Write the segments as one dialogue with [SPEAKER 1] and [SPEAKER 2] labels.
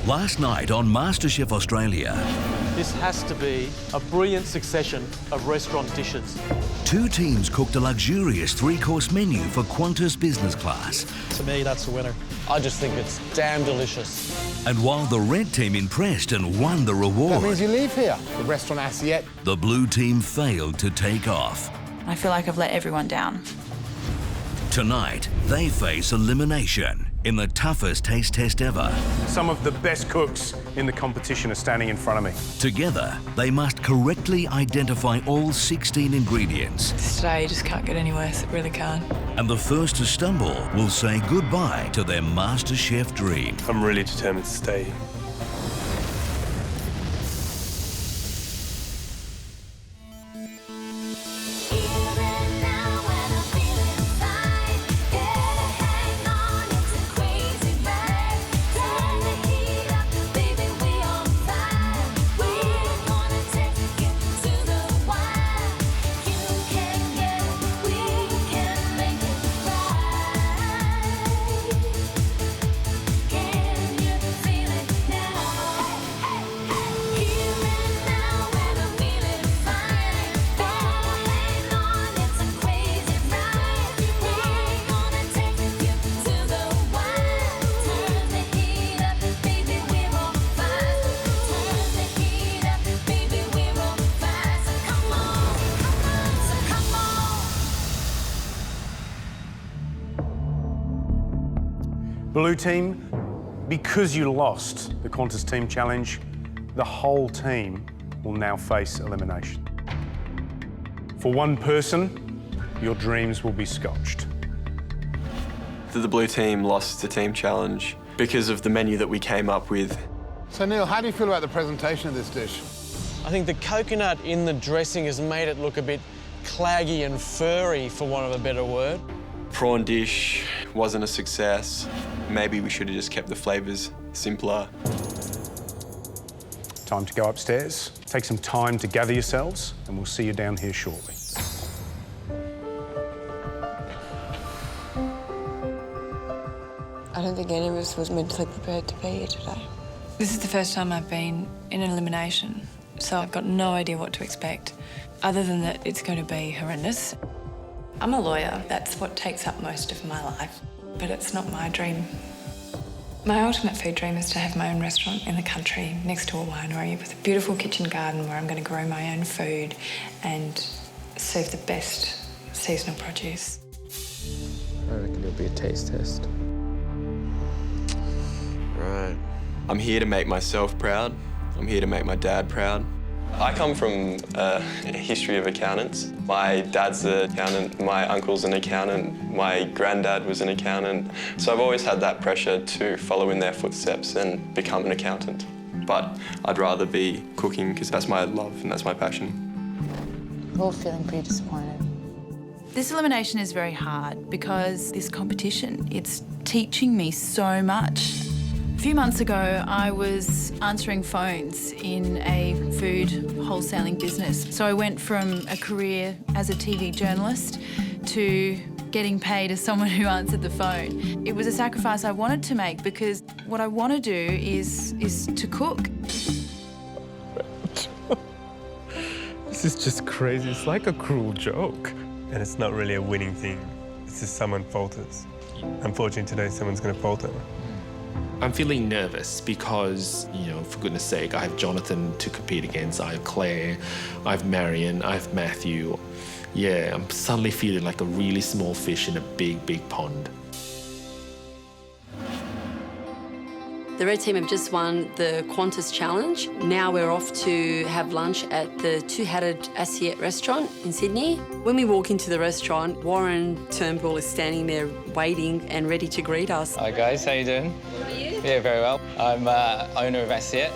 [SPEAKER 1] Last night on MasterChef Australia,
[SPEAKER 2] This has to be a brilliant succession of restaurant dishes.
[SPEAKER 1] two teams cooked a luxurious three-course menu for Qantas business class.
[SPEAKER 2] To me, that's a winner. I just think it's damn delicious.
[SPEAKER 1] And while the red team impressed and won the
[SPEAKER 3] That
[SPEAKER 1] reward,
[SPEAKER 3] means you leave here. The restaurant Assiette.
[SPEAKER 1] the blue team failed to take off.
[SPEAKER 4] I feel like I've let everyone down.
[SPEAKER 1] Tonight, they face elimination in the toughest taste test ever.
[SPEAKER 5] Some of the best cooks in the competition are standing in front of me.
[SPEAKER 1] Together, they must correctly identify all 16 ingredients.
[SPEAKER 4] Today just can't get any worse, it really can't.
[SPEAKER 1] And the first to stumble will say goodbye to their MasterChef dream.
[SPEAKER 5] I'm really determined to stay. Blue team, because you lost the Qantas Team Challenge, the whole team will now face elimination. For one person, your dreams will be scotched.
[SPEAKER 6] The blue team lost the team challenge because of the menu that we came up with.
[SPEAKER 3] So, Neil, how do you feel about the presentation of this dish?
[SPEAKER 2] I think the coconut in the dressing has made it look a bit claggy and furry, for want of a better word.
[SPEAKER 6] Prawn dish wasn't a success. Maybe we should have just kept the flavours simpler.
[SPEAKER 5] Time to go upstairs, take some time to gather yourselves, and we'll see you down here shortly.
[SPEAKER 7] I don't think any of us was mentally prepared to be here today.
[SPEAKER 4] This is the first time I've been in an elimination, so I've got no idea what to expect, other than that it's going to be horrendous. I'm a lawyer, that's what takes up most of my life, but it's not my dream. My ultimate food dream is to have my own restaurant in the country next to a winery with a beautiful kitchen garden where I'm going to grow my own food and serve the best seasonal produce.
[SPEAKER 8] I reckon it'll be a taste test.
[SPEAKER 6] Right. I'm here to make myself proud. I'm here to make my dad proud. I come from a history of accountants. My dad's an accountant, my uncle's an accountant, my granddad was an accountant. So I've always had that pressure to follow in their footsteps and become an accountant. But I'd rather be cooking because that's my love and that's my passion.
[SPEAKER 7] We're all feeling pretty disappointed.
[SPEAKER 4] This elimination is very hard because this competition, it's teaching me so much. A few months ago, I was answering phones in a food wholesaling business. So I went from a career as a TV journalist to getting paid as someone who answered the phone. It was a sacrifice I wanted to make because what I want to do is to cook.
[SPEAKER 9] This is just crazy. It's like a cruel joke. And it's not really a winning thing. It's just someone falters. Unfortunately, today someone's going to falter.
[SPEAKER 10] I'm feeling nervous because, for goodness sake, I have Jonathan to compete against, I have Claire, I have Marion, I have Matthew. Yeah, I'm suddenly feeling like a really small fish in a big, big pond.
[SPEAKER 7] The red team have just won the Qantas Challenge. Now we're off to have lunch at the Two-Hatted Assiette restaurant in Sydney. When we walk into the restaurant, Warren Turnbull is standing there waiting and ready to greet us.
[SPEAKER 8] Hi guys, how you doing?
[SPEAKER 7] How are you?
[SPEAKER 8] Yeah, very well. I'm owner of Assiette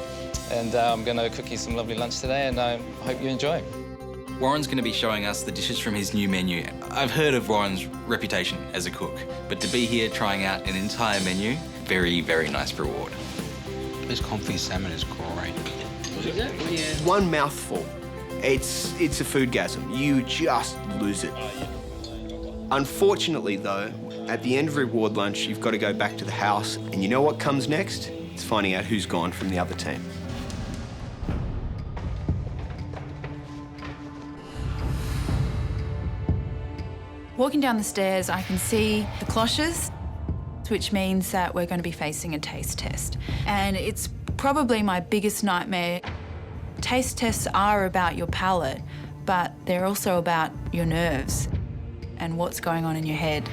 [SPEAKER 8] and I'm going to cook you some lovely lunch today and I hope you enjoy.
[SPEAKER 11] Warren's going to be showing us the dishes from his new menu. I've heard of Warren's reputation as a cook, but to be here trying out an entire menu, very, very nice reward.
[SPEAKER 12] This confit salmon is great.
[SPEAKER 7] Is it? Yeah.
[SPEAKER 13] One mouthful, it's a foodgasm. You just lose it. Unfortunately, though, at the end of reward lunch, you've got to go back to the house, and you know what comes next? It's finding out who's gone from the other team.
[SPEAKER 4] Walking down the stairs, I can see the cloches, which means that we're going to be facing a taste test. And it's probably my biggest nightmare. Taste tests are about your palate, but they're also about your nerves and what's going on in your head.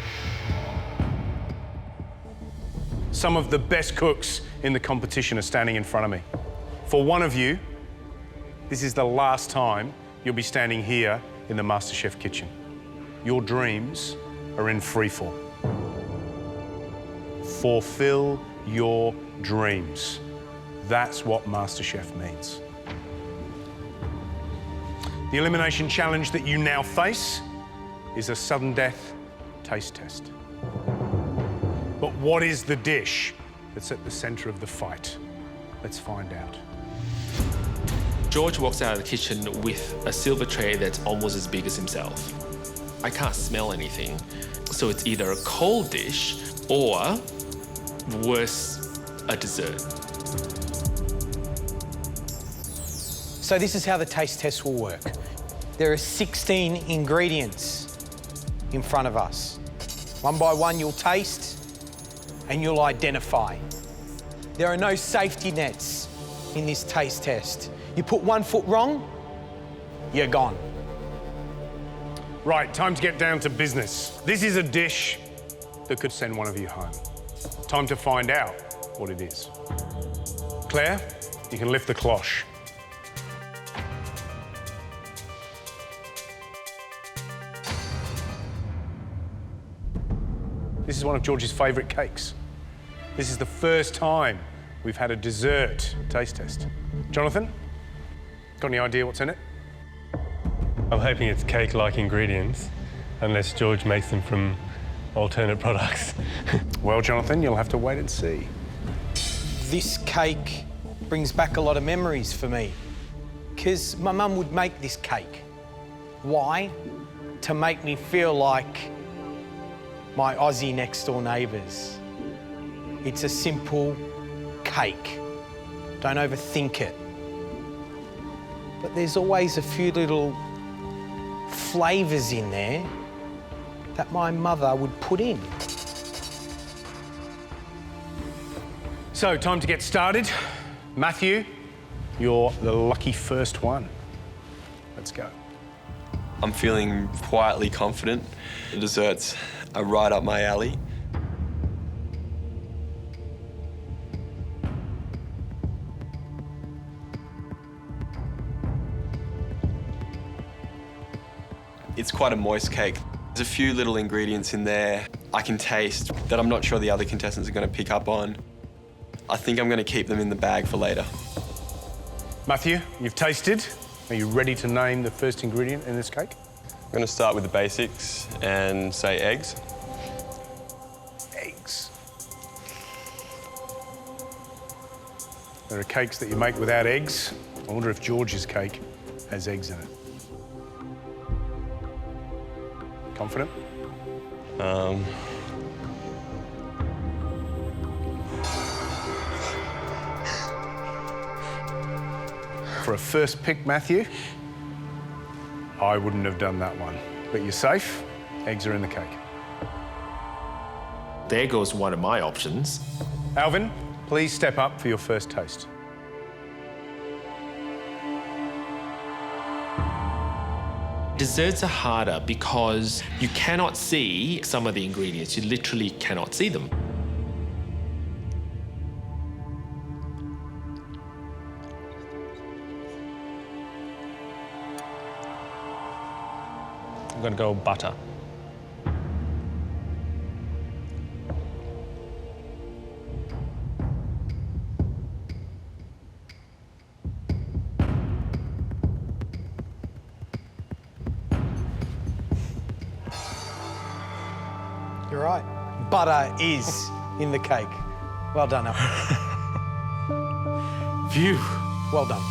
[SPEAKER 5] Some of the best cooks in the competition are standing in front of me. For one of you, this is the last time you'll be standing here in the MasterChef kitchen. Your dreams are in freefall. Fulfill your dreams. That's what MasterChef means. The elimination challenge that you now face is a sudden death taste test. But what is the dish that's at the centre of the fight? Let's find out.
[SPEAKER 10] George walks out of the kitchen with a silver tray that's almost as big as himself. I can't smell anything, so it's either a cold dish or, worse, a dessert.
[SPEAKER 14] So this is how the taste test will work. There are 16 ingredients in front of us. One by one you'll taste and you'll identify. There are no safety nets in this taste test. You put 1 foot wrong, you're gone.
[SPEAKER 5] Right, time to get down to business. This is a dish that could send one of you home. Time to find out what it is. Claire, you can lift the cloche. This is one of George's favourite cakes. This is the first time we've had a dessert taste test. Jonathan, got any idea what's in it?
[SPEAKER 9] I'm hoping it's cake-like ingredients, unless George makes them from alternate products.
[SPEAKER 5] Well, Jonathan, you'll have to wait and see.
[SPEAKER 14] This cake brings back a lot of memories for me, because my mum would make this cake. Why? To make me feel like my Aussie next-door neighbours. It's a simple cake. Don't overthink it. But there's always a few little flavours in there that my mother would put in.
[SPEAKER 5] So, time to get started. Matthew, you're the lucky first one. Let's go.
[SPEAKER 6] I'm feeling quietly confident. The desserts are right up my alley. It's quite a moist cake. There's a few little ingredients in there I can taste that I'm not sure the other contestants are going to pick up on. I think I'm going to keep them in the bag for later.
[SPEAKER 5] Matthew, you've tasted. Are you ready to name the first ingredient in this cake?
[SPEAKER 6] I'm going to start with the basics and say eggs.
[SPEAKER 5] Eggs. There are cakes that you make without eggs. I wonder if George's cake has eggs in it. Confident? For a first pick, Matthew, I wouldn't have done that one. But you're safe. Eggs are in the cake.
[SPEAKER 10] There goes one of my options.
[SPEAKER 5] Alvin, please step up for your first taste.
[SPEAKER 10] Desserts are harder because you cannot see some of the ingredients. You literally cannot see them.
[SPEAKER 8] I'm going to go butter.
[SPEAKER 14] You're right. Butter is in the cake. Well done, Alfie.
[SPEAKER 10] Phew.
[SPEAKER 14] Well done.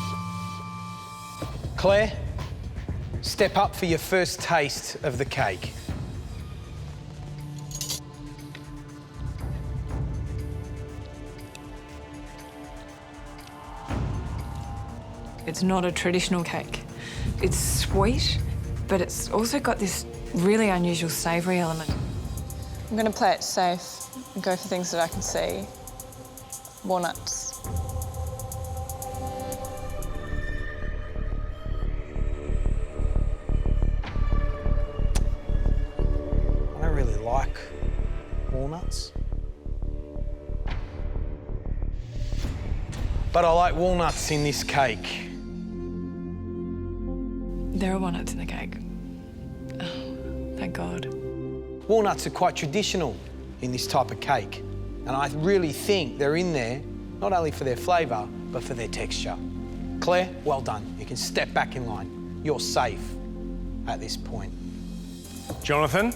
[SPEAKER 14] Claire, step up for your first taste of the cake.
[SPEAKER 15] It's not a traditional cake. It's sweet, but it's also got this really unusual savoury element.
[SPEAKER 16] I'm going to play it safe and go for things that I can see. Walnuts.
[SPEAKER 14] I don't really like walnuts. But I like walnuts in this cake.
[SPEAKER 15] There are walnuts in the cake. Oh, thank God.
[SPEAKER 14] Walnuts are quite traditional in this type of cake, and I really think they're in there not only for their flavour, but for their texture. Claire, well done. You can step back in line. You're safe at this point.
[SPEAKER 5] Jonathan?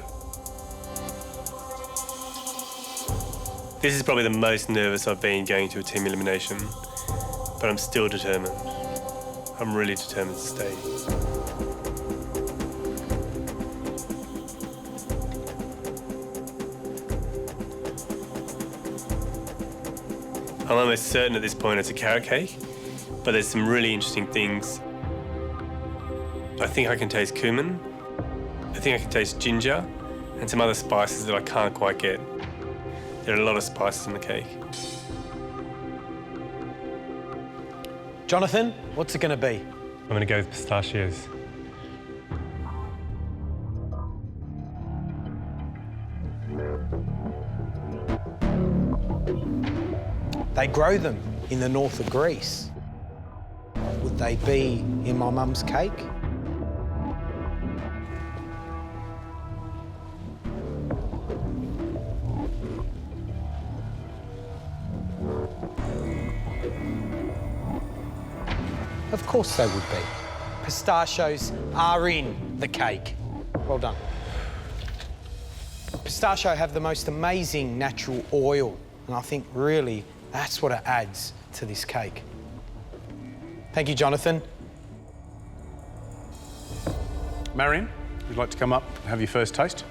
[SPEAKER 9] This is probably the most nervous I've been going to a team elimination, but I'm still determined. I'm really determined to stay. I'm almost certain at this point it's a carrot cake, but there's some really interesting things. I think I can taste cumin. I think I can taste ginger and some other spices that I can't quite get. There are a lot of spices in the cake.
[SPEAKER 14] Jonathan, what's it going to be?
[SPEAKER 9] I'm going to go with pistachios.
[SPEAKER 14] They grow them in the north of Greece. Would they be in my mum's cake? Of course they would be. Pistachios are in the cake. Well done. Pistachio have the most amazing natural oil, and I think really that's what it adds to this cake. Thank you, Jonathan.
[SPEAKER 5] Marion, you'd like to come up and have your first taste?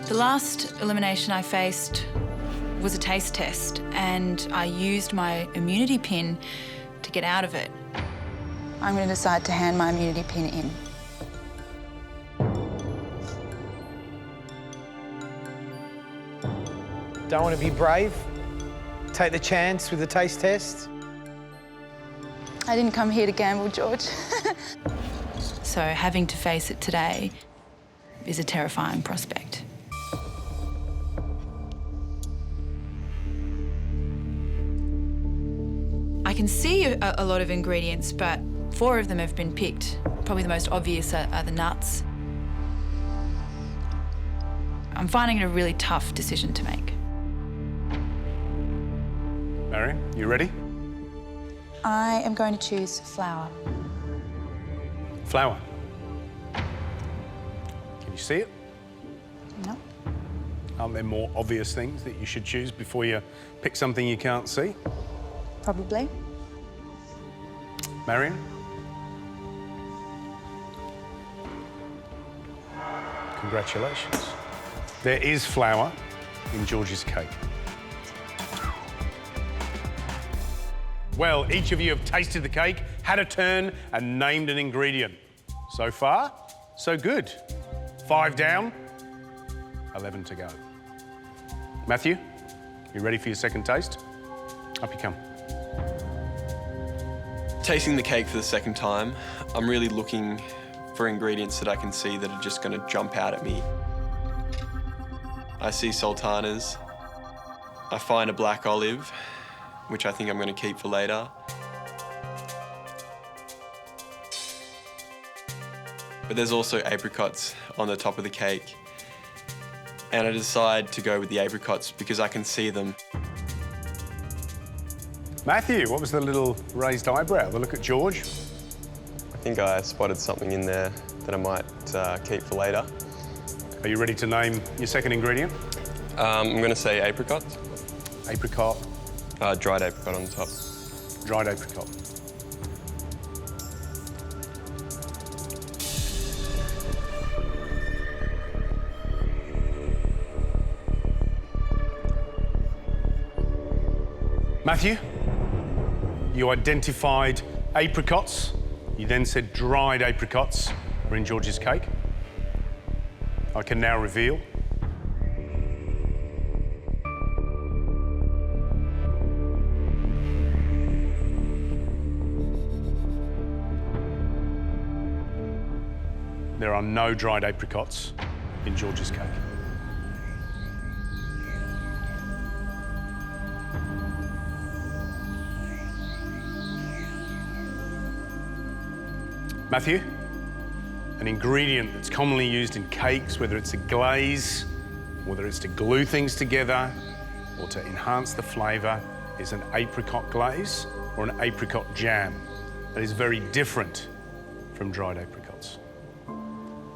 [SPEAKER 4] The last elimination I faced was a taste test, and I used my immunity pin to get out of it. I'm going to decide to hand my immunity pin in.
[SPEAKER 14] Don't want to be brave? Take the chance with the taste test?
[SPEAKER 4] I didn't come here to gamble, George. So having to face it today is a terrifying prospect. I can see a lot of ingredients, but 4 of them have been picked. Probably the most obvious are the nuts. I'm finding it a really tough decision to make.
[SPEAKER 5] Marion, you ready?
[SPEAKER 4] I am going to choose flour.
[SPEAKER 5] Flour. Can you see it?
[SPEAKER 4] No.
[SPEAKER 5] Aren't there more obvious things that you should choose before you pick something you can't see?
[SPEAKER 4] Probably.
[SPEAKER 5] Marion? Congratulations. There is flour in George's cake. Well, each of you have tasted the cake, had a turn and named an ingredient. So far, so good. 5 down, 11 to go. Matthew, you ready for your second taste? Up you come.
[SPEAKER 6] Tasting the cake for the second time, I'm really looking for ingredients that I can see that are just going to jump out at me. I see sultanas. I find a black olive, which I think I'm going to keep for later. But there's also apricots on the top of the cake. And I decide to go with the apricots because I can see them.
[SPEAKER 5] Matthew, what was the little raised eyebrow? The look at George?
[SPEAKER 6] I think I spotted something in there that I might keep for later.
[SPEAKER 5] Are you ready to name your second ingredient?
[SPEAKER 6] I'm going to say apricot.
[SPEAKER 5] Apricot.
[SPEAKER 6] Dried apricot on the top.
[SPEAKER 5] Dried apricot. Matthew, You identified apricots. You then said dried apricots were in George's cake. I can now reveal. There are no dried apricots in George's cake. Matthew, an ingredient that's commonly used in cakes, whether it's a glaze, whether it's to glue things together or to enhance the flavour, is an apricot glaze or an apricot jam. That is very different from dried apricots.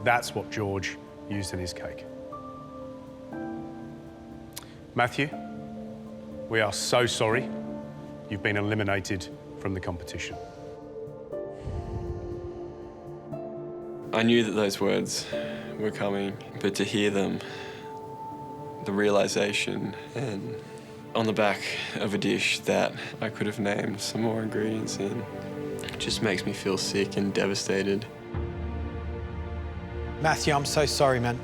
[SPEAKER 5] That's what George used in his cake. Matthew, we are so sorry. You've been eliminated from the competition.
[SPEAKER 6] I knew that those words were coming, but to hear them, the realisation, and on the back of a dish that I could have named some more ingredients in, it just makes me feel sick and devastated.
[SPEAKER 14] Matthew, I'm so sorry, man.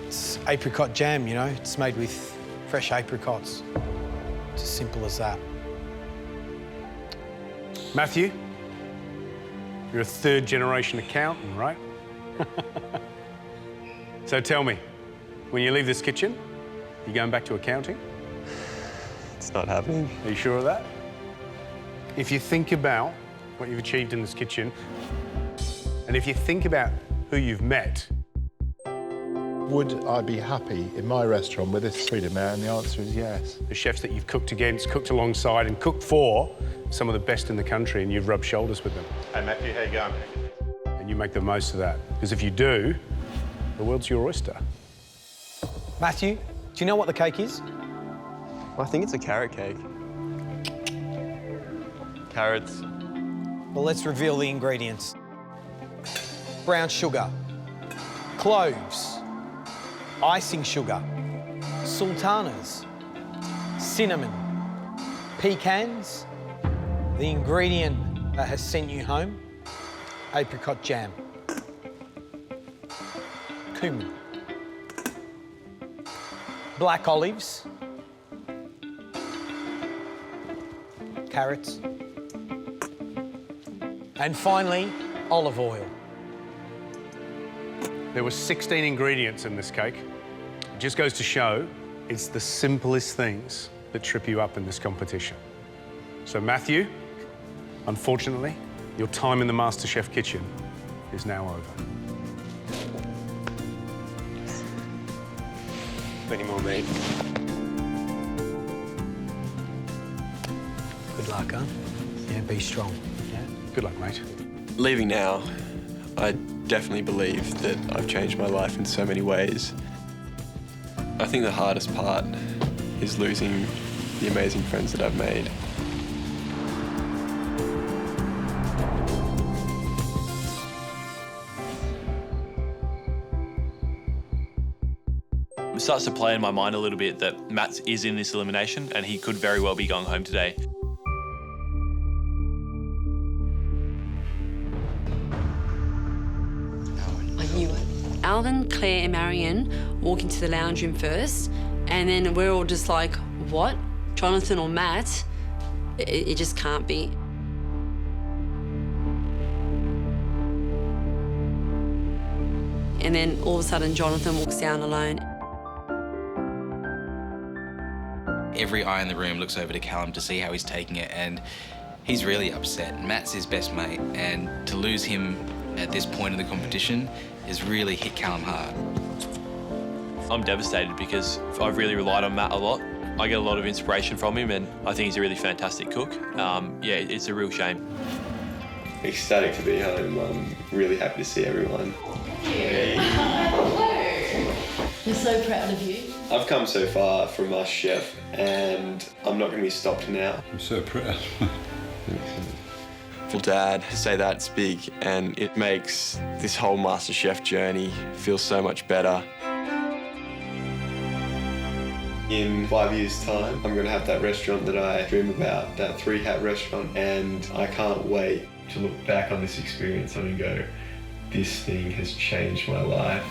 [SPEAKER 14] It's apricot jam, you know? It's made with fresh apricots. It's as simple as that.
[SPEAKER 5] Matthew, you're a third-generation accountant, right? So tell me, when you leave this kitchen, you going back to accounting?
[SPEAKER 6] It's not happening.
[SPEAKER 5] Are you sure of that? If you think about what you've achieved in this kitchen, and if you think about who you've met,
[SPEAKER 3] would I be happy in my restaurant with this freedom, man? And the answer is yes.
[SPEAKER 5] The chefs that you've cooked against, cooked alongside, and cooked for some of the best in the country, and you've rubbed shoulders with them.
[SPEAKER 3] Hey, Matthew, how you going?
[SPEAKER 5] And you make the most of that. Because if you do, the world's your oyster.
[SPEAKER 14] Matthew, do you know what the cake is?
[SPEAKER 6] I think it's a carrot cake. Carrots.
[SPEAKER 14] Well, let's reveal the ingredients. Brown sugar, cloves, icing sugar, sultanas, cinnamon, pecans, the ingredient that has sent you home, apricot jam, cumin, black olives, carrots, and finally, olive oil.
[SPEAKER 5] There were 16 ingredients in this cake. It just goes to show it's the simplest things that trip you up in this competition. So, Matthew, unfortunately, your time in the MasterChef kitchen is now over.
[SPEAKER 9] Any more, mate?
[SPEAKER 14] Good luck, huh? Yeah, be strong. Yeah.
[SPEAKER 5] Good luck, mate.
[SPEAKER 6] Leaving now, I definitely believe that I've changed my life in so many ways. I think the hardest part is losing the amazing friends that I've made.
[SPEAKER 17] It starts to play in my mind a little bit that Matt is in this elimination and he could very well be going home today.
[SPEAKER 7] I knew it. Alvin, Claire and Marion walk into the lounge room first, and then we're all just like, what? Jonathan or Matt? It just can't be. And then all of a sudden, Jonathan walks down alone.
[SPEAKER 11] Every eye in the room looks over to Callum to see how he's taking it, and he's really upset. Matt's his best mate, and to lose him at this point in the competition has really hit Callum hard.
[SPEAKER 17] I'm devastated because I've really relied on Matt a lot. I get a lot of inspiration from him and I think he's a really fantastic cook. Yeah, it's a real shame.
[SPEAKER 6] Ecstatic to be home. I'm really happy to see everyone.
[SPEAKER 7] Hello. We're so proud of you.
[SPEAKER 6] I've come so far from MasterChef and I'm not going to be stopped now.
[SPEAKER 18] I'm so proud.
[SPEAKER 6] For Dad to say that's big, and it makes this whole MasterChef journey feel so much better. In 5 years' time, I'm going to have that restaurant that I dream about, that 3-hat restaurant, and I can't wait to look back on this experience and go, this thing has changed my life.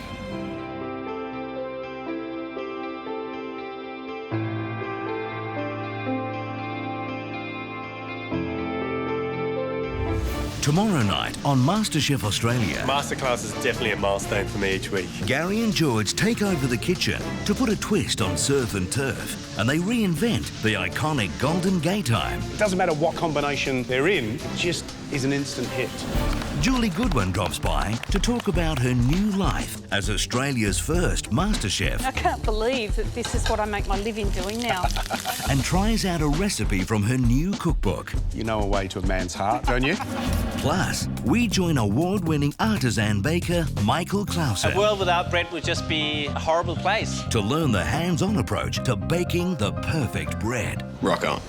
[SPEAKER 1] Tomorrow night on MasterChef Australia,
[SPEAKER 9] Masterclass is definitely a milestone for me each week.
[SPEAKER 1] Gary and George take over the kitchen to put a twist on surf and turf, and they reinvent the iconic Golden Gay Time.
[SPEAKER 5] It doesn't matter what combination they're in, it just is an instant hit.
[SPEAKER 1] Julie Goodwin drops by to talk about her new life as Australia's first MasterChef
[SPEAKER 18] I can't believe that this is what I make my living doing now.
[SPEAKER 1] and tries out a recipe from her new cookbook.
[SPEAKER 5] You know a way to a man's heart, don't you?
[SPEAKER 1] Plus, we join award-winning artisan baker Michael Clausen
[SPEAKER 19] A world without bread would just be a horrible place.
[SPEAKER 1] to learn the hands-on approach to baking the perfect bread.
[SPEAKER 6] Rock on.